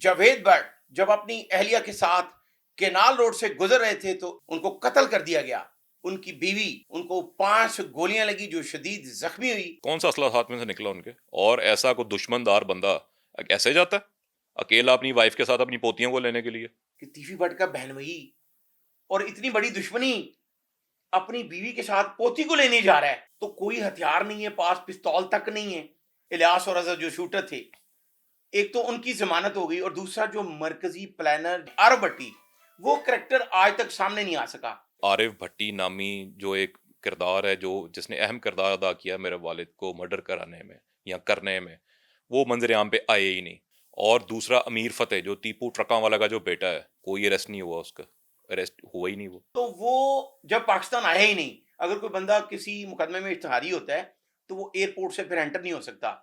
Javed but جب اپنی اہلیہ کے ساتھ کینال روڈ سے گزر رہے تھے تو ان کو قتل کر دیا گیا. ان کی بیوی ان کو 5 گولیاں لگی جو شدید زخمی ہوئی. کون سا اسلحہ ہاتھ میں سے نکلا ان کے؟ اور ایسا کوئی دشمن دار بندہ ایسے جاتا ہے اکیلا اپنی وائف کے ساتھ اپنی پوتیوں کو لینے کے لیے؟ کہ ٹیفی بٹ کا بہن بھائی اور اتنی بڑی دشمنی اپنی بیوی کے ساتھ پوتی کو لینے جا رہا ہے تو کوئی ہتھیار نہیں ہے پاس، پستول تک نہیں ہے. الیاس اور اظہر جو شوٹر تھے، ایک تو ان کی ضمانت ہو گئی اور دوسرا جو مرکزی پلانر عارف بھٹی، وہ کریکٹر آج تک سامنے نہیں آ سکا. عارف بھٹی نامی جو ایک کردار ہے جس نے اہم کردار ادا کیا میرے والد کو مرڈر کرانے میں یا کرنے میں، وہ منظر عام پہ آئے ہی نہیں. اور دوسرا امیر فتح جو ٹیپو ٹرکاں والا کا جو بیٹا ہے، کوئی اریسٹ نہیں ہوا، اس کا اریسٹ ہوا ہی نہیں. وہ تو وہ جب پاکستان آیا ہی نہیں، اگر کوئی بندہ کسی مقدمے میں اشتہاری ہوتا ہے تو وہ ایئرپورٹ سے پھر انٹر نہیں ہو سکتا.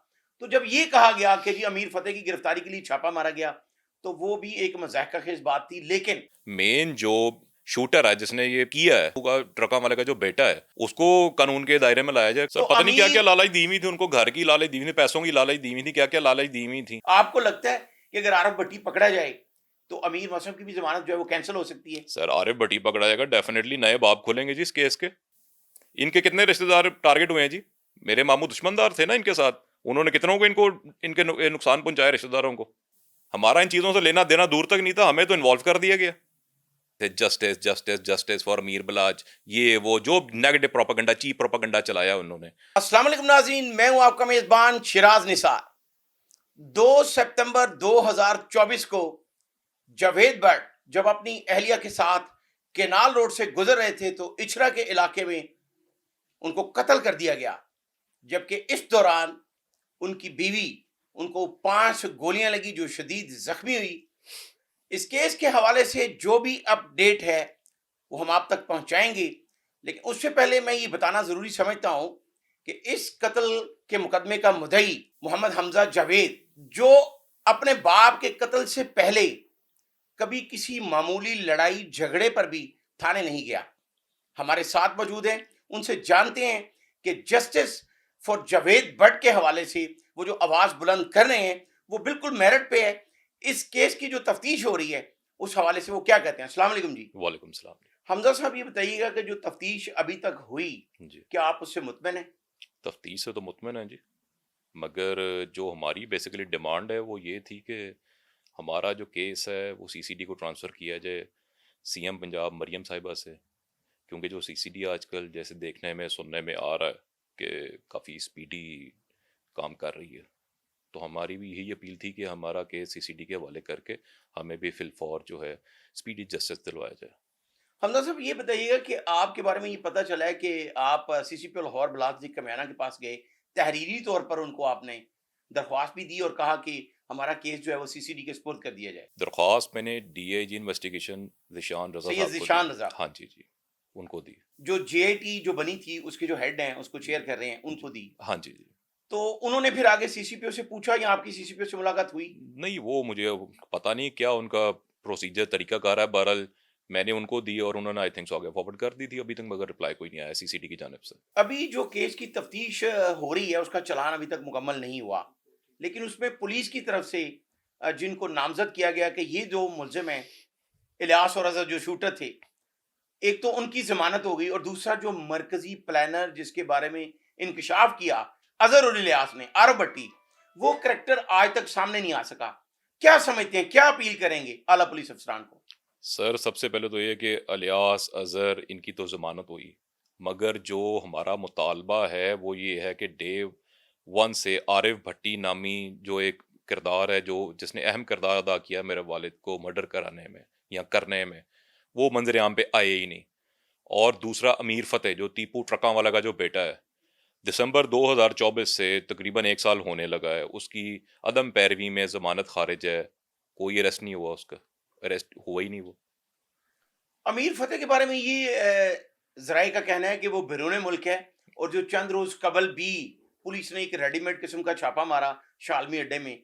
تو جب یہ کہا گیا کہ جی امیر فتح کی گرفتاری کے لیے چھاپا مارا گیا تو وہ بھی ایک مضحکہ خیز بات تھی. لیکن مین جو شوٹر ہے جس نے یہ کیا ہے، ٹرکاں والے کا جو بیٹا ہے، اس کو قانون کے دائرے میں لایا جائے. سر تو پتہ نہیں کیا کیا امیر، لالچ دی ہوئی تھی ان کو، گھر کی لالچ دی ہوئی تھی، پیسوں کی لالچ دی ہوئی تھی، کیا کیا لالچ دی ہوئی تھی. آپ کو لگتا ہے کہ اگر عارف بھٹی پکڑا جائے تو امیر مسلم کی بھی ضمانت جو ہے وہ کینسل ہو سکتی ہے؟ سر عارف بھٹی پکڑا جائے گا، ڈیفینیٹلی نئے باب کھولیں گے جی اس کیس کے. ان کے کتنے رشتہ دار ٹارگٹ ہوئے ہیں جی؟ میرے ماموں دشمن دار تھے نا ان کے ساتھ، انہوں نے کتنوں کو ان کے نقصان پہنچایا رشتہ داروں کو. ہمارا ان چیزوں سے لینا دینا دور تک نہیں تھا، ہمیں تو انوالو کر دیا گیا. Justice justice justice for Amir Balaj, یہ وہ جو نیگیٹو پروپیگنڈا، چیپ پروپیگنڈا چلایا انہوں نے. السلام علیکم ناظرین، میں ہوں آپ کا میزبان شیراز نثار. 2 سپتمبر 2024 کو جاوید بٹ جب اپنی اہلیہ کے ساتھ کینال روڈ سے گزر رہے تھے تو اچھرا کے علاقے میں ان کو قتل کر دیا گیا، جبکہ اس دوران ان کی بیوی ان کو 5 گولیاں لگی جو شدید زخمی ہوئی. اس کیس کے حوالے سے جو بھی اپ ڈیٹ ہے وہ ہم آپ تک پہنچائیں گے، لیکن اس سے پہلے میں یہ بتانا ضروری سمجھتا ہوں کہ اس قتل کے مقدمے کا مدعی محمد حمزہ جاوید، جو اپنے باپ کے قتل سے پہلے کبھی کسی معمولی لڑائی جھگڑے پر بھی تھانے نہیں گیا، ہمارے ساتھ موجود ہیں. ان سے جانتے ہیں کہ جسٹس فار جاوید بٹ کے حوالے سے وہ جو آواز بلند کر رہے ہیں وہ بالکل میرٹ پہ ہے. اس کیس کی جو تفتیش ہو رہی ہے اس حوالے سے وہ کیا کہتے ہیں. السلام علیکم جی. وعلیکم السلام. حمزہ صاحب یہ بتائیے گا کہ جو تفتیش ابھی تک ہوئی، جی، کیا آپ اس سے مطمئن ہیں؟ تفتیش سے تو مطمئن ہے جی، مگر جو ہماری بیسیکلی ڈیمانڈ ہے وہ یہ تھی کہ ہمارا جو کیس ہے وہ سی سی ڈی کو ٹرانسفر کیا جائے سی ایم پنجاب مریم صاحبہ سے، کیونکہ جو سی سی ڈی آج کل جیسے دیکھنے میں سننے میں آ رہا ہے کہ کافی اسپیڈی کام کر رہی ہے. تو ہماری بھی یہی اپیل تھی کہ ہمارا کیس سی سی ڈی کے حوالے کر کے ہمیں بھی فی الفور جو ہے اسپیڈی جسٹس دلوایا جائے. حمزہ صاحب یہ بتائیے گا کہ آپ کے بارے میں یہ پتہ چلا ہے کہ آپ سی سی پی لاہور بلاک جی کمیانہ کے پاس گئے، تحریری طور پر ان کو آپ نے درخواست بھی دی اور کہا کہ ہمارا کیس جو ہے وہ سی سی ڈی کے سپرد کر دیا جائے. درخواست میں نے D A G investigation Zeeshan Raza Syed صاحب کو ذیشان دی. رضا، ہاں جی جی، ان کو دی. جو جے آئی ٹی جو بنی تھی اس کے جو ہیڈ ہیں اس کو چیئر کر رہے ہیں، ان کو دی. ہاں جی جی. تو انہوں نے پھر آگے سی سی پی او سے پوچھا یا آپ کی سی سی پی او سے ملاقات ہوئی؟ نہیں، وہ مجھے پتہ نہیں کیا ان کا پروسیجر طریقہ کار ہے. بہرحال میں نے ان کو دی اور انہوں نے آئی تھنک سو آگے فارورڈ کر دی تھی. ابھی تک مگر رپلائی کوئی نہیں آیا سی سی ڈی کی جانب سے. ابھی جو کیس کی تفتیش ہو رہی ہے اس کا چلان ابھی تک مکمل نہیں ہوا، لیکن اس میں پولیس کی طرف سے جن کو نامزد کیا گیا کہ یہ جو ملزم ہیں الیاس اور اظہر جو شوٹر تھے، ایک تو ان کی ضمانت ہو گئی اور دوسرا جو مرکزی پلانر جس کے بارے میں انکشاف کیا اظہر اور الیاس نے، عارف بھٹی، وہ کریکٹر آج تک سامنے نہیں آ سکا. کیا سمجھتے ہیں، کیا اپیل کریں گے اعلیٰ پولیس افسران کو؟ سر سب سے پہلے تو یہ کہ الیاس اظہر ان کی تو ضمانت ہوئی، مگر جو ہمارا مطالبہ ہے وہ یہ ہے کہ ڈے ون سے عارف بھٹی نامی جو ایک کردار ہے جس نے اہم کردار ادا کیا میرے والد کو مرڈر کرانے میں یا کرنے میں، وہ منظر عام پہ آئے ہی نہیں. اور دوسرا امیر فتح جو ٹیپو ٹرکاں والا کا جو بیٹا ہے، دسمبر 2024 سے تقریباً 1 سال ہونے لگا ہے، اس کی عدم پیروی میں ضمانت خارج ہے، کوئی اریسٹ نہیں ہوا، اس کا اریسٹ ہوا ہی نہیں. وہ امیر فتح کے بارے میں یہ ذرائع کا کہنا ہے کہ وہ بیرون ملک ہے اور جو چند روز قبل بھی پولیس نے ایک ریڈی میڈ قسم کا چھاپا مارا شالمی اڈے میں،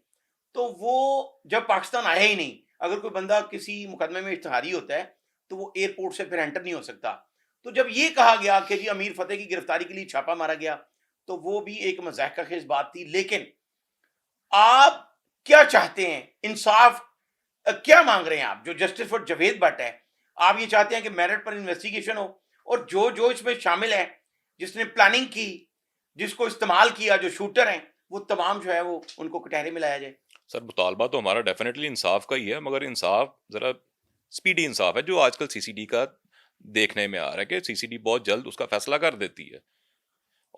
تو وہ جب پاکستان آیا ہی نہیں. اگر کوئی بندہ کسی مقدمے میں اشتہاری ہوتا ہے تو وہ ایئرپورٹ سے پھر انٹر نہیں ہو سکتا. تو جب یہ کہا گیا کہ جی امیر فتح کی گرفتاری کے لیے چھاپا مارا گیا تو وہ بھی ایک مضحکہ خیز بات تھی. لیکن آپ کیا چاہتے ہیں، انصاف کیا مانگ رہے ہیں آپ جو جسٹس فار جاوید بٹ ہے؟ آپ یہ چاہتے ہیں کہ میرٹ پر انویسٹیگیشن ہو اور جو اس میں شامل ہے، جس نے پلاننگ کی، جس کو استعمال کیا، جو شوٹر ہیں، وہ تمام جو ہے وہ ان کو کٹہرے میں لایا جائے؟ سر مطالبہ تو ہمارا ڈیفینیٹلی انصاف کا ہی ہے، مگر انصاف ذرا اسپیڈی انصاف ہے، جو آج کل سی سی ڈی کا دیکھنے میں آ رہا ہے کہ سی سی ڈی بہت جلد اس کا فیصلہ کر دیتی ہے.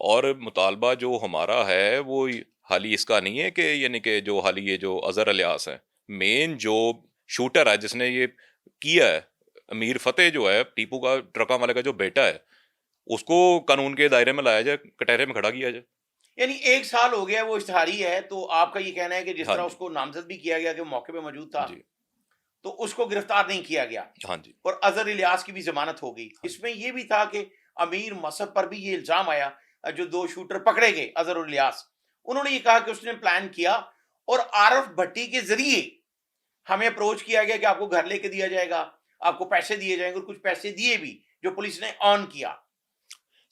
اور مطالبہ جو ہمارا ہے وہ حالی اس کا نہیں ہے کہ یعنی کہ جو حالی یہ جو اظہر الیاس ہے، مین جو شوٹر ہے جس نے یہ کیا ہے، امیر فتح جو ہے ٹیپو کا ٹرکا والے کا جو بیٹا ہے، اس کو قانون کے دائرے میں لایا جائے، کٹہرے میں کھڑا کیا جائے. یعنی 1 سال ہو گیا وہ اشتہاری ہے، تو آپ کا یہ کہنا ہے کہ جس ہاں طرح جی. اس کو نامزد بھی کیا گیا کہ وہ موقع پہ موجود تھا، جی. تو اس کو گرفتار نہیں کیا گیا، ہاں جی. اور اظہر الیاس کی بھی ضمانت ہو گئی. ہاں اس جی. میں یہ بھی تھا کہ امیر مصعب پر بھی یہ الزام آیا، جو 2 شوٹر پکڑے گئے اظہر اور الیاس، انہوں نے یہ کہا کہ اس نے پلان کیا اور عارف بھٹی کے ذریعے ہمیں اپروچ کیا گیا کہ آپ کو گھر لے کے دیا جائے گا، آپ کو پیسے دیے جائیں گے، اور کچھ پیسے دیے بھی جو پولیس نے آن کیا.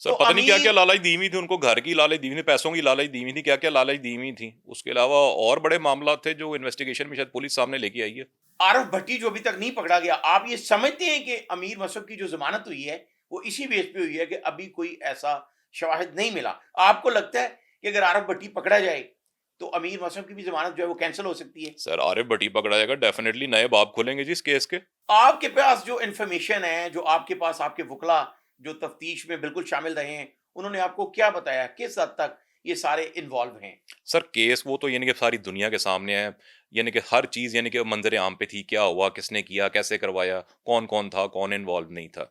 سر تو پتہ نہیں کیا امیر کیا لالچ دی ہوئی تھی ان کو، گھر کی لالچ دی ہوئی تھی، پیسوں کی لالچ دی ہوئی تھی، کیا کیا لالچ دی ہوئی تھی. اس کے علاوہ اور بڑے معاملات تھے جو انویسٹیگیشن میں شاید پولیس سامنے لے کے آئی ہے. عارف بھٹی جو ابھی تک نہیں پکڑا گیا، آپ یہ سمجھتے ہیں کہ امیر مصعب کی جو ضمانت ہوئی ہے وہ اسی بیس پہ ہوئی ہے کہ ابھی کوئی ایسا شواہد نہیں ملا؟ آپ کو لگتا ہے کہ اگر عارف بھٹی پکڑا جائے تو امیر مصعب کی بھی ضمانت جو ہے وہ کینسل ہو سکتی ہے؟ سر عارف بھٹی پکڑا جائے گا، ڈیفینیٹلی نئے باب کھلیں گے جی اس کیس کے. آپ کے پاس جو انفارمیشن ہے، جو آپ کے پاس آپ کے وکلا جو تفتیش میں بالکل شامل رہے ہیں، انہوں نے آپ کو کیا بتایا، کس حد تک یہ سارے انوالو ہیں؟ سر کیس وہ تو یعنی کہ ساری دنیا کے سامنے ہے، یعنی کہ ہر چیز یعنی کہ منظر عام پہ تھی، کیا ہوا، کس نے کیا، کیسے کروایا، کون کون تھا، کون انوالو نہیں تھا.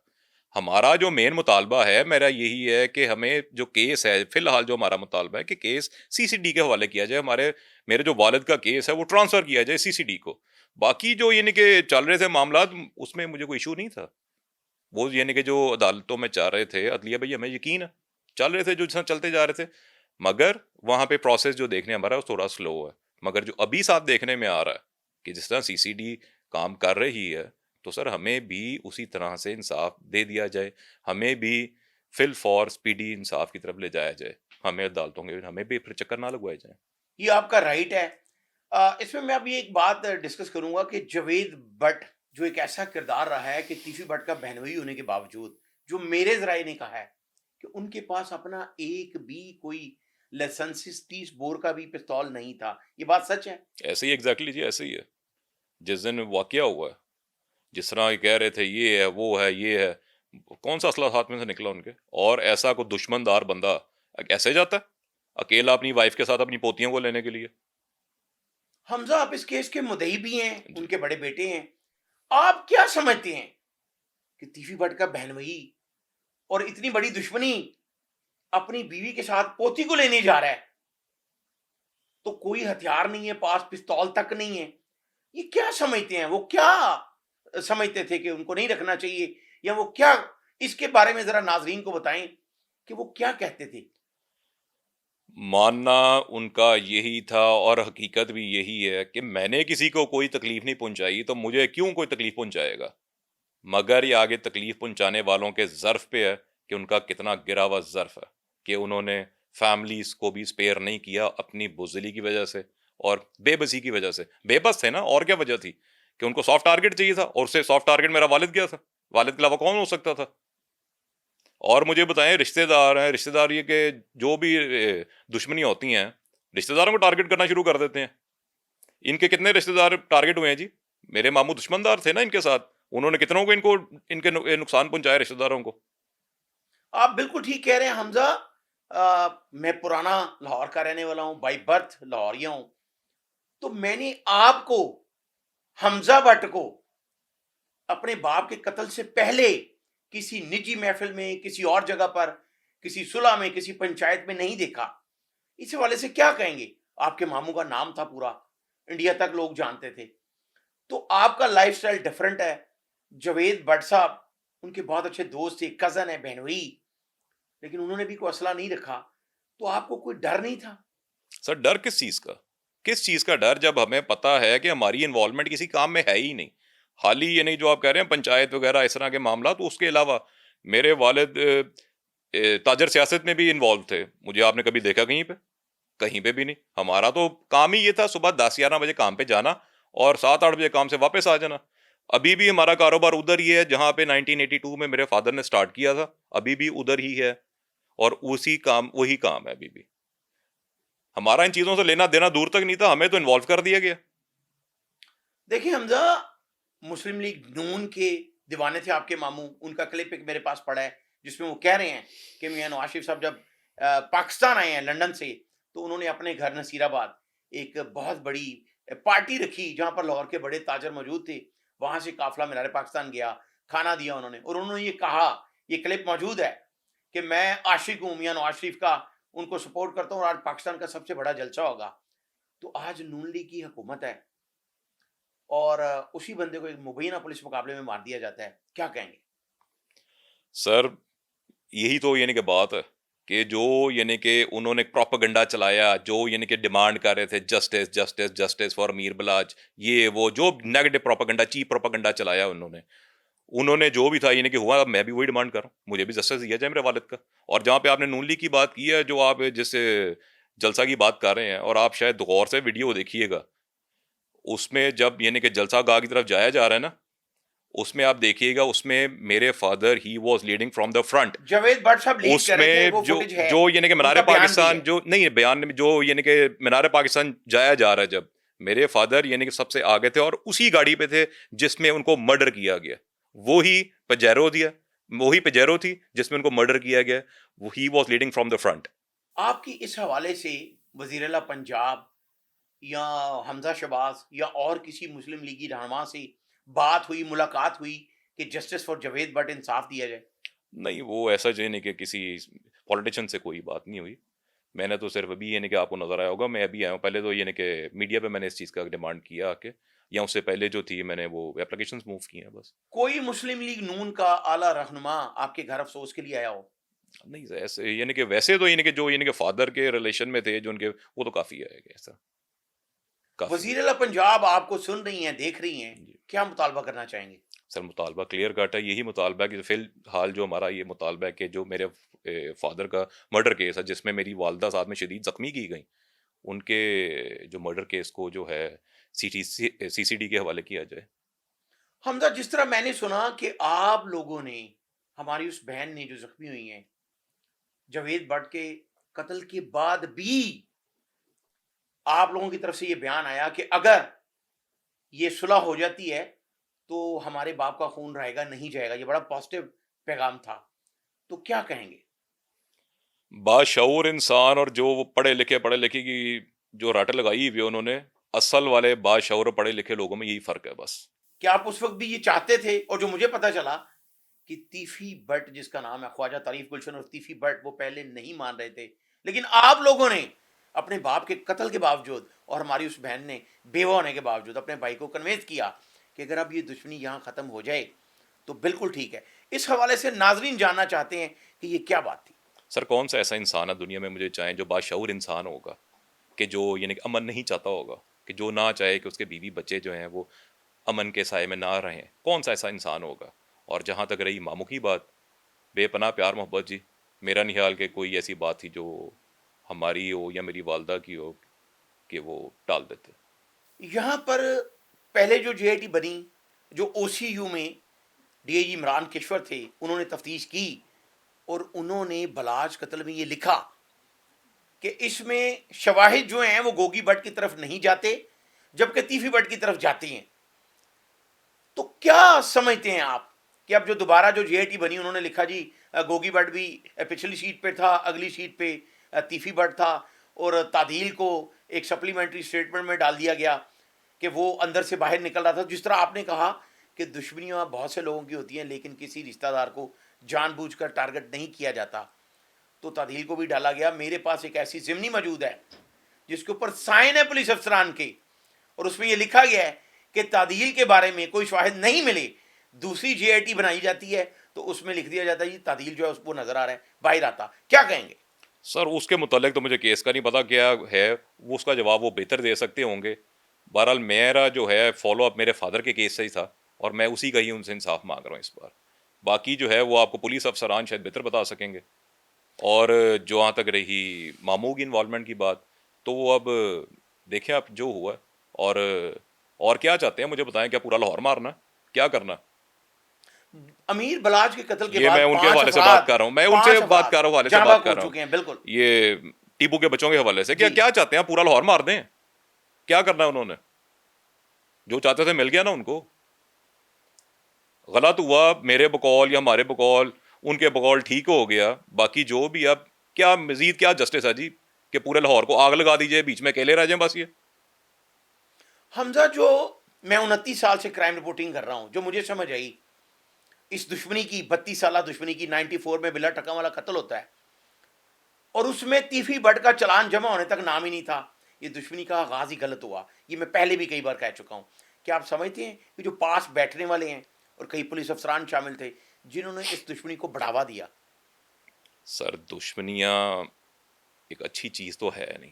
ہمارا جو مین مطالبہ ہے میرا یہی ہے کہ ہمیں جو کیس ہے فی الحال جو ہمارا مطالبہ ہے کہ کیس سی سی ڈی کے حوالے کیا جائے. میرے جو والد کا کیس ہے وہ ٹرانسفر کیا جائے سی سی ڈی کو. باقی جو یعنی کہ چل رہے تھے معاملات اس میں مجھے کوئی ایشو نہیں تھا. وہ یعنی کہ جو عدالتوں میں چل رہے تھے، عدلیہ بھائی ہمیں یقین ہے چل رہے تھے جو جس طرح چلتے جا رہے تھے، مگر وہاں پہ پروسیس جو دیکھنے ہمارا وہ تھوڑا سلو ہے. مگر جو ابھی ساتھ دیکھنے میں آ رہا ہے کہ جس طرح سی سی ڈی کام کر رہی ہے، تو سر ہمیں بھی اسی طرح سے انصاف دے دیا جائے، ہمیں بھی فل فور اسپیڈی انصاف کی طرف لے جایا جائے، ہمیں عدالتوں کے ہمیں بھی پھر چکر نہ لگوائے جائیں. یہ آپ کا رائٹ ہے. اس میں ابھی ایک بات ڈسکس کروں گا کہ جاوید بٹ جو ایک ایسا کردار رہا ہے کہ تیفی بٹ کا بہنوئی ہونے کے باوجود، جو میرے ذرائع نے کہا ہے کہ ان کے پاس اپنا ایک بھی کوئی لائسنس 30 بور کا بھی پستول نہیں تھا. یہ بات سچ ہے؟ ایسے ہی ایگزیکٹلی جی، ایسے ہی ہے. جس دن واقعہ ہوا ہے، جس طرح یہ کہہ رہے تھے یہ ہے وہ ہے یہ ہے، کون سا اسلحہ ہاتھ میں سے نکلا ان کے؟ اور ایسا کوئی دشمن دار بندہ ایسے جاتا ہے اکیلا اپنی وائف کے ساتھ اپنی پوتیوں کو لینے کے لیے؟ حمزہ آپ اس کیس کے مدعی بھی ہیں، جی. ان کے بڑے بیٹے ہیں. آپ کیا سمجھتے ہیں کہ تیفی بٹ کا بہنوئی اور اتنی بڑی دشمنی اپنی بیوی کے ساتھ پوتی کو لینے جا رہا ہے، تو کوئی ہتھیار نہیں ہے پاس، پستول تک نہیں ہے، یہ کیا سمجھتے ہیں؟ وہ کیا سمجھتے تھے کہ ان کو نہیں رکھنا چاہیے، یا وہ کیا؟ اس کے بارے میں ذرا ناظرین کو بتائیں کہ وہ کیا کہتے تھے. ماننا ان کا یہی تھا اور حقیقت بھی یہی ہے کہ میں نے کسی کو کوئی تکلیف نہیں پہنچائی تو مجھے کیوں کوئی تکلیف پہنچائے گا. مگر یہ آگے تکلیف پہنچانے والوں کے ظرف پہ ہے کہ ان کا کتنا گرا ہوا ظرف ہے، کہ انہوں نے فیملیز کو بھی اسپیئر نہیں کیا اپنی بزدلی کی وجہ سے اور بے بسی کی وجہ سے. بے بس تھے نا، اور کیا وجہ تھی کہ ان کو سافٹ ٹارگٹ چاہیے تھا، اور اسے سافٹ ٹارگٹ میرا والد کیا تھا، والد کے علاوہ کون ہو سکتا تھا؟ اور مجھے بتائیں، رشتہ دار ہیں، رشتہ دار یہ کہ جو بھی دشمنیاں ہوتی ہیں رشتہ داروں کو ٹارگٹ کرنا شروع کر دیتے ہیں. ان کے کتنے رشتہ دار ٹارگٹ ہوئے ہیں جی؟ میرے ماموں دشمن دار تھے نا ان کے ساتھ، انہوں نے کتنوں کو ان کے نقصان پہنچایا رشتہ داروں کو. آپ بالکل ٹھیک کہہ رہے ہیں حمزہ. میں پرانا لاہور کا رہنے والا ہوں، بائی برتھ لاہوریا ہوں. تو میں نے آپ کو، حمزہ بٹ کو، اپنے باپ کے قتل سے پہلے کسی نجی محفل میں، کسی اور جگہ پر، کسی صلح میں، کسی پنچایت میں نہیں دیکھا. اس حوالے سے کیا کہیں گے؟ آپ کے ماموں کا نام تھا پورا، انڈیا تک لوگ جانتے تھے. تو آپ کا لائف سٹائل ڈیفرنٹ ہے. جاوید بٹ صاحب ان کے بہت اچھے دوست تھے، کزن ہے، بہنوئی، لیکن انہوں نے بھی کوئی اسلحہ نہیں رکھا. تو آپ کو کوئی ڈر نہیں تھا؟ سر ڈر کس چیز کا؟ کس چیز کا ڈر، جب ہمیں پتا ہے کہ ہماری انوالومنٹ کسی کام میں ہے ہی نہیں. حال ہی یعنی جو آپ کہہ رہے ہیں پنچایت وغیرہ اس طرح کے معاملات، اس کے علاوہ میرے والد تاجر سیاست میں بھی انوالو تھے. مجھے آپ نے کبھی دیکھا کہیں پہ؟ کہیں پہ بھی نہیں. ہمارا تو کام ہی یہ تھا صبح 10-11 بجے کام پہ جانا اور 7-8 بجے کام سے واپس آ جانا. ابھی بھی ہمارا کاروبار ادھر ہی ہے جہاں پہ 1982 میں میرے فادر نے سٹارٹ کیا تھا, ابھی بھی ادھر ہی ہے, اور وہی کام ہے ابھی بھی. ہمارا ان چیزوں سے لینا دینا دور تک نہیں تھا, ہمیں تو انوالو کر دیا گیا. دیکھیں حمزہ, مسلم لیگ نون کے دیوانے تھے آپ کے ماموں, ان کا کلپ ایک میرے پاس پڑا ہے جس میں وہ کہہ رہے ہیں کہ میاں نواز شریف صاحب جب پاکستان آئے ہیں لندن سے, تو انہوں نے اپنے گھر نصیر آباد ایک بہت بڑی پارٹی رکھی جہاں پر لاہور کے بڑے تاجر موجود تھے. وہاں سے قافلہ مینار پاکستان گیا, کھانا دیا انہوں نے, اور انہوں نے یہ کہا, یہ کلپ موجود ہے, کہ میں عاشق ہوں میاں نواز شریف کا, ان کو سپورٹ کرتا ہوں, اور آج پاکستان کا سب سے بڑا جلسہ ہوگا. تو آج نون لیگ کی حکومت ہے اور اسی بندے کو ایک مبینہ پولیس مقابلے میں مار دیا جاتا ہے, کیا کہیں گے؟ سر یہی تو یعنی کہ بات ہے کہ جو یعنی کہ انہوں نے پروپیگنڈا چلایا, جو یعنی کہ ڈیمانڈ کر رہے تھے justice justice justice for Amir Balaj, یہ وہ جو نیگیٹو پروپیگنڈا, چیپ پروپیگنڈا چلایا انہوں نے جو بھی تھا یعنی کہ ہوا, میں بھی وہی ڈیمانڈ کر رہا ہوں, مجھے بھی جسٹس دیا جائے میرے والد کا. اور جہاں پہ آپ نے نون لیگ کی بات کی ہے, جو آپ جس جلسہ کی بات کر رہے ہیں, اور آپ شاید غور سے ویڈیو دیکھیے گا, اس میں جب یعنی کہ جلسہ گاہ کی طرف جایا جا رہا ہے نا, اس میں آپ دیکھیے گا, اس میں میرے father he was leading from the front. Javed but صاحب لیڈ اس کر رہے تھے, میں وہ فوٹیج ہے, جو یعنی کہ ان مینار کا بیان بھی پاکستان ہے. جو نہیں بیان میں جو یعنی کہ مینار پاکستان جایا جا رہا ہے, جب میرے فادر یعنی کہ سب سے آگے تھے اور اسی گاڑی پہ تھے جس میں ان کو مرڈر کیا گیا. وہی پجیرو تھی جس میں ان کو مرڈر کیا گیا. He was leading from the front. آپ کی اس حوالے سے وزیر اعلیٰ پنجاب یا حمزہ شہباز یا اور کسی مسلم لیگی رہنما سے بات ہوئی, ملاقات ہوئی کہ جسٹس فار جاوید بٹ انصاف دیا جائے؟ نہیں, وہ ایسا جو نہیں کہ کسی پولیٹیشین سے کوئی بات نہیں ہوئی. میں نے تو صرف ابھی یعنی کہ آپ کو نظر آیا ہوگا, میں ابھی آیا ہوں, پہلے تو یعنی کہ میڈیا پہ میں نے اس چیز کا ڈیمانڈ کیا کہ, یا اس سے پہلے جو تھی میں نے وہ اپلیکیشنز موو کی ہیں بس. کوئی مسلم لیگ نون کا اعلیٰ رہنما آپ کے گھر افسوس کے لیے آیا ہو؟ نہیں ایسے یعنی کہ ویسے تو یعنی کہ جو یعنی کہ فادر کے ریلیشن میں تھے جو ان کے, وہ تو کافی ہے ایسا, کافی ہے. وزیر اعلیٰ پنجاب آپ کو سن رہی ہیں, دیکھ رہی ہیں, جی کیا مطالبہ کرنا چاہیں گے؟ سر, مطالبہ کلیئر کٹ ہے, یہی مطالبہ ہے کہ فی الحال جو ہمارا یہ مطالبہ ہے کہ جو میرے فادر کا مرڈر کیس ہے جس میں میری والدہ ساتھ میں شدید زخمی کی گئیں, ان کے جو مرڈر کیس کو جو ہے سی سی ڈی کے حوالے کیا جائے. حمزہ, جس طرح میں نے سنا کہ آپ لوگوں نے, ہماری اس بہن نے جو زخمی ہوئی ہیں, جاوید بٹ کے قتل کے بعد بھی آپ لوگوں کی طرف سے یہ بیان آیا کہ اگر یہ صلح ہو جاتی ہے تو ہمارے باپ کا خون رہے گا, نہیں جائے گا. یہ بڑا پازیٹیو پیغام تھا, تو کیا کہیں گے؟ باشعور انسان اور جو وہ پڑھے لکھے کی جو رٹ لگائی ہوئی انہوں نے, اصل والے باشعور اور پڑھے لکھے لوگوں میں یہی فرق ہے بس. کیا آپ اس وقت بھی یہ چاہتے تھے؟ اور جو مجھے پتا چلا کہ تیفی بٹ جس کا نام ہے خواجہ تعریف گلشن اور تیفی بٹ, وہ پہلے نہیں مان رہے تھے, لیکن آپ لوگوں نے اپنے باپ کے قتل کے باوجود اور ہماری اس بہن نے بیوہ ہونے کے باوجود اپنے بھائی کو کنوینس کیا کہ اگر اب یہ دشمنی یہاں ختم ہو جائے تو بالکل ٹھیک ہے. اس حوالے سے ناظرین جاننا چاہتے ہیں کہ یہ کیا بات تھی؟ سر, کون سا ایسا انسان ہے دنیا میں مجھے چاہیں جو باشعور انسان ہوگا کہ جو یعنی کہ امن نہیں چاہتا ہوگا, کہ جو نہ چاہے کہ اس کے بیوی بچے جو ہیں وہ امن کے سائے میں نہ رہیں؟ کون سا ایسا انسان ہوگا؟ اور جہاں تک رہی ماموں کی بات, بے پناہ پیار محبت, جی میرا نہیں خیال کہ کوئی ایسی بات تھی جو ہماری ہو یا میری والدہ کی ہو کہ وہ ٹال دیتے. یہاں پر پہلے جو جے آئی ٹی بنی, جو او سی یو میں ڈی اے جی عمران کشور تھے, انہوں نے تفتیش کی اور انہوں نے بلاج قتل میں یہ لکھا کہ اس میں شواہد جو ہیں وہ گوگی بٹ کی طرف نہیں جاتے جبکہ تیفی بٹ کی طرف جاتے ہیں. تو کیا سمجھتے ہیں آپ کہ اب جو دوبارہ جو جے آئی ٹی بنی, انہوں نے لکھا جی گوگی بٹ بھی پچھلی سیٹ پہ تھا, اگلی سیٹ پہ تیفی بٹ تھا, اور تعدیل کو ایک سپلیمنٹری اسٹیٹمنٹ میں ڈال دیا گیا کہ وہ اندر سے باہر نکل رہا تھا. جس طرح آپ نے کہا کہ دشمنیاں بہت سے لوگوں کی ہوتی ہیں لیکن کسی رشتہ دار کو جان بوجھ کر ٹارگٹ نہیں کیا جاتا, تو تعدیل کو بھی ڈالا گیا. میرے پاس ایک ایسی ضمنی موجود ہے جس کے اوپر سائن ہے پولیس افسران کے, اور اس میں یہ لکھا گیا ہے کہ تعدیل کے بارے میں کوئی شواہد نہیں ملے, دوسری جے آئی ٹی بنائی جاتی ہے تو اس میں لکھ دیا جاتا ہے جی تعدیل جو ہے اس کو نظر آ رہا ہے باہر آتا. کیا کہیں گے؟ سر, اس کے متعلق تو مجھے کیس کا نہیں پتا کیا ہے, وہ اس کا جواب وہ بہتر دے سکتے ہوں گے. بہرحال میرا جو ہے فالو اپ میرے فادر کے کیس سے ہی تھا, اور میں اسی کا ہی ان سے انصاف مانگ رہا ہوں اس بار. باقی جو ہے وہ آپ کو پولیس افسران شاید بہتر بتا سکیں گے. اور جہاں تک رہی ماموں کی انوالومنٹ کی بات, تو وہ اب دیکھیں آپ جو ہوا, اور اور کیا چاہتے ہیں مجھے بتائیں, کیا پورا لاہور مارنا, کیا کرنا؟ امیر بلاج کے قتل کے یہ بعد میں ان کے 5 حوالے سے افراد بات کر رہا ہوں, میں ان 5 سے بات افراد کر رہا ہوں, حوالے سے جہاں بات بحق کر ہو رہا ہوں. چکے ہیں. بالکل یہ ٹیپو کے بچوں کے حوالے سے, جی. کیا چاہتے ہیں پورا لاہور مار دیں؟ کیا کرنا ہے انہوں نے؟ جو چاہتے تھے مل گیا نا ان کو. غلط ہوا میرے بقول یا ہمارے بقول, ان کے بقول ٹھیک ہو گیا, باقی جو بھی. اب کیا مزید کیا جسٹس ہے جی کہ پورے لاہور کو آگ لگا دیجئے, بیچ میں اکیلے رہ جائیں بس؟ یہ حمزہ, جو میں 29 سال سے کرائم رپورٹنگ کر رہا ہوں, جو مجھے سمجھ آئی اس دشمنی کی, 32 سالہ دشمنی کی, 94 میں بلا ٹکا والا قتل ہوتا ہے, اور اس میں تیفی بٹ کا چلان جمع ہونے تک نام ہی نہیں تھا. یہ دشمنی کا آغاز ہی غلط ہوا. یہ میں پہلے بھی کئی بار کہہ چکا ہوں. کیا آپ سمجھتے ہیں کہ جو پاس بیٹھنے والے ہیں اور کئی پولیس افسران شامل تھے جنہوں نے اس دشمنی کو بڑھاوا دیا؟ سر, دشمنیاں ایک اچھی چیز تو ہے نہیں.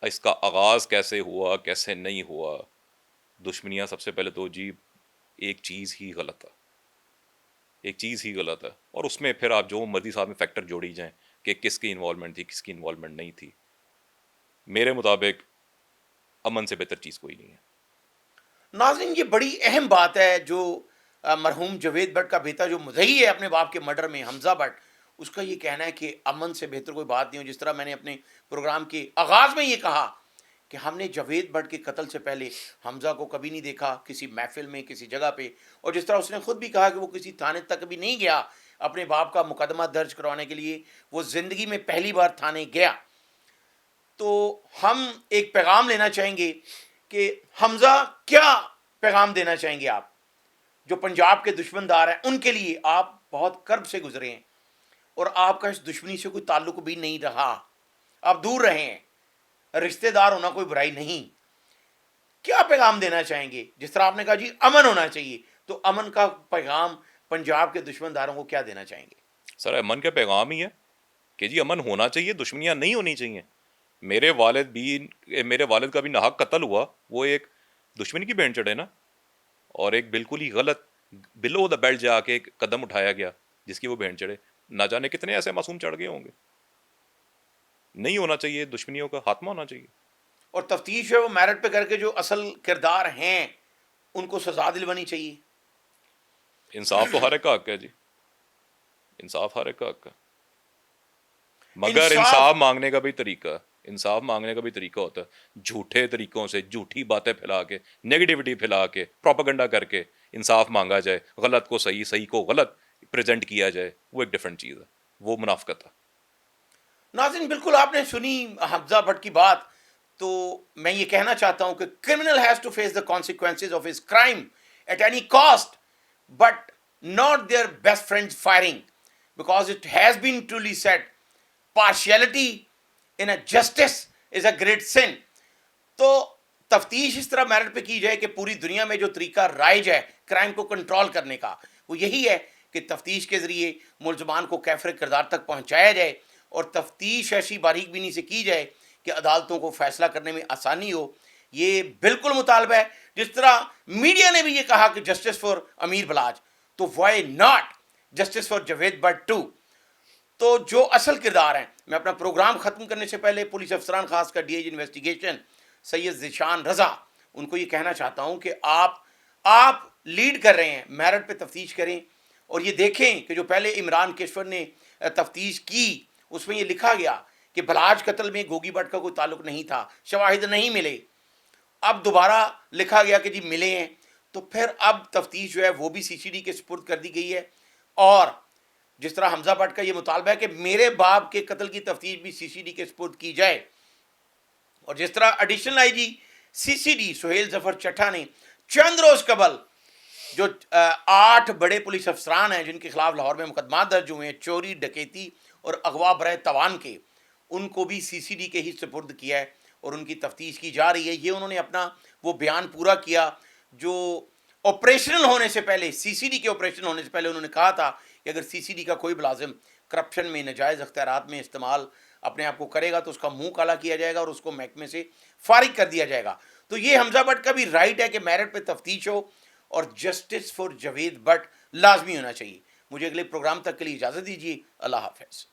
اس کا آغاز کیسے ہوا, کیسے نہیں ہوا, دشمنیاں سب سے پہلے تو جی ایک چیز ہی غلط ہے, ایک چیز ہی غلط ہے. اور اس میں پھر آپ جو مرضی ساتھ میں فیکٹر جوڑی جائیں کہ کس کی انوالومنٹ تھی, کس کی انوالومنٹ نہیں تھی. میرے مطابق امن سے بہتر چیز کوئی نہیں ہے. ناظرین, یہ بڑی اہم بات ہے جو مرحوم جاوید بٹ کا بیٹا جو مدعی ہے اپنے باپ کے مرڈر میں, حمزہ بٹ, اس کا یہ کہنا ہے کہ امن سے بہتر کوئی بات نہیں ہو. جس طرح میں نے اپنے پروگرام کے آغاز میں یہ کہا کہ ہم نے جاوید بٹ کے قتل سے پہلے حمزہ کو کبھی نہیں دیکھا کسی محفل میں, کسی جگہ پہ, اور جس طرح اس نے خود بھی کہا کہ وہ کسی تھانے تک کبھی نہیں گیا اپنے باپ کا مقدمہ درج کروانے کے لیے, وہ زندگی میں پہلی بار تھانے گیا. تو ہم ایک پیغام لینا چاہیں گے کہ حمزہ, کیا پیغام دینا چاہیں گے آپ جو پنجاب کے دشمن دار ہیں؟ ان کے لیے آپ بہت کرب سے گزرے ہیں اور آپ کا اس دشمنی سے کوئی تعلق بھی نہیں رہا, آپ دور رہے ہیں, رشتہ دار ہونا کوئی برائی نہیں. کیا پیغام دینا چاہیں گے؟ جس طرح آپ نے کہا جی امن ہونا چاہیے, تو امن کا پیغام پنجاب کے دشمن داروں کو کیا دینا چاہیں گے؟ سر, امن کا پیغام ہی ہے کہ جی امن ہونا چاہیے, دشمنیاں نہیں ہونی چاہیے. میرے والد کا بھی ناحق قتل ہوا, وہ ایک دشمنی کی بینڈ چڑھے نا, اور ایک بالکل ہی غلط بلو دا بیلٹ جا کے ایک قدم اٹھایا گیا جس کی وہ بینڈ چڑھے. نہ جانے کتنے ایسے معصوم چڑھ گئے ہوں گے. نہیں ہونا چاہیے, دشمنیوں کا خاتمہ ہونا چاہیے. اور تفتیش ہے وہ میرٹ پہ کر کے جو اصل کردار ہیں ان کو سزا دلوانی چاہیے. انصاف تو ہر ایک کا حق ہے جی, انصاف ہر ایک کا حق ہے, مگر انصاف انصاف مانگنے کا بھی طریقہ, انصاف مانگنے کا بھی طریقہ ہوتا ہے. جھوٹے طریقوں سے, جھوٹی باتیں پھیلا کے, نیگیٹیوٹی پھیلا کے, پروپیگنڈا کر کے انصاف مانگا جائے, غلط کو صحیح, صحیح کو غلط پریزنٹ کیا جائے, وہ ایک ڈفرینٹ چیز ہے, وہ منافقت ہے. ناظرین, بالکل آپ نے سنی حمزہ بٹ کی بات. تو میں یہ کہنا چاہتا ہوں کہ criminal has to face the consequences of his crime at any cost, but not their best friend firing, because it has been truly set partiality in a justice is a great sin. تو تفتیش اس طرح merit پہ کی جائے کہ پوری دنیا میں جو طریقہ رائج ہے کرائم کو کنٹرول کرنے کا, وہ یہی ہے کہ تفتیش کے ذریعے ملزمان کو کیفر کردار تک پہنچایا جائے, اور تفتیش ایسی باریک بینی سے کی جائے کہ عدالتوں کو فیصلہ کرنے میں آسانی ہو. یہ بالکل مطالبہ ہے. جس طرح میڈیا نے بھی یہ کہا کہ جسٹس فار امیر بلاج, تو why not justice for Javed Butt too. تو جو اصل کردار ہیں, میں اپنا پروگرام ختم کرنے سے پہلے پولیس افسران, خاص کر ڈی آئی جی انویسٹیگیشن سید ذیشان رضا, ان کو یہ کہنا چاہتا ہوں کہ آپ لیڈ کر رہے ہیں, میرٹ پہ تفتیش کریں, اور یہ دیکھیں کہ جو پہلے عمران کیشور نے تفتیش کی اس میں یہ لکھا گیا کہ بلاج قتل میں گوگی بٹ کا کوئی تعلق نہیں تھا, شواہد نہیں ملے. اب دوبارہ لکھا گیا کہ جی ملے ہیں, تو پھر اب تفتیش جو ہے وہ بھی سی سی ڈی کے سپرد کر دی گئی ہے. اور جس طرح حمزہ بٹ کا یہ مطالبہ ہے کہ میرے باپ کے قتل کی تفتیش بھی سی سی ڈی کے سپرد کی جائے, اور جس طرح additional I G C C D Sohail Zafar Chattha نے چند روز قبل جو 8 بڑے پولیس افسران ہیں جن کے خلاف لاہور میں مقدمات درج ہوئے ہیں چوری, ڈکیتی اور اغوا برائے توان کے, ان کو بھی سی سی ڈی کے ہی سپرد کیا ہے اور ان کی تفتیش کی جا رہی ہے. یہ انہوں نے اپنا وہ بیان پورا کیا جو آپریشنل ہونے سے پہلے, سی سی ڈی کے آپریشن ہونے سے پہلے انہوں نے کہا تھا کہ اگر سی سی ڈی کا کوئی ملازم کرپشن میں, ناجائز اختیارات میں استعمال اپنے آپ کو کرے گا تو اس کا منہ کالا کیا جائے گا اور اس کو محکمے سے فارغ کر دیا جائے گا. تو یہ حمزہ بٹ کا بھی رائٹ ہے کہ میرٹ پہ تفتیش ہو اور جسٹس فار جاوید بٹ لازمی ہونا چاہیے. مجھے اگلے پروگرام تک کے لیے اجازت دیجیے. اللہ حافظ.